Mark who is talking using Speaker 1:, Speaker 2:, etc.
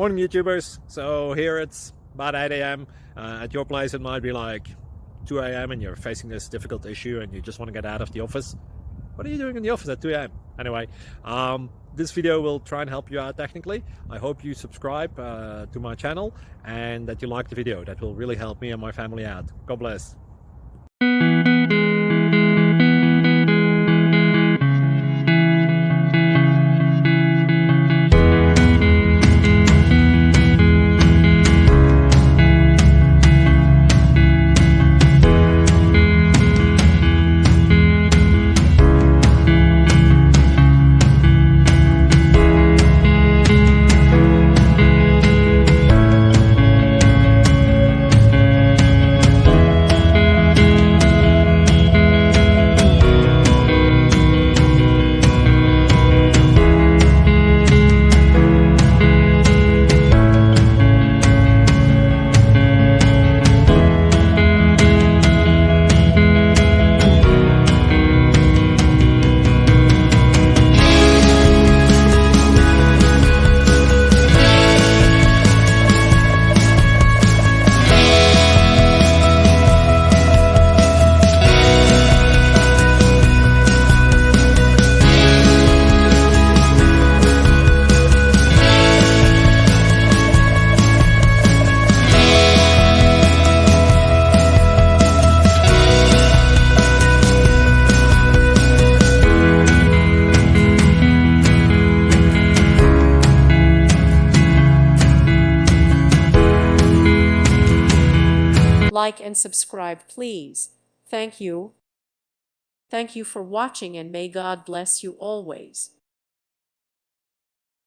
Speaker 1: Morning YouTubers. So here it's about 8 a.m. At your place it might be like 2 a.m. and you're facing this difficult issue and you just want to get out of the office. What are you doing in the office at 2 a.m.? Anyway, this video will try and help you out technically. I hope you subscribe to my channel and that you like the video. That will really help me and my family out. God bless.
Speaker 2: Like and subscribe, please. Thank you. Thank you for watching, and may God bless you always.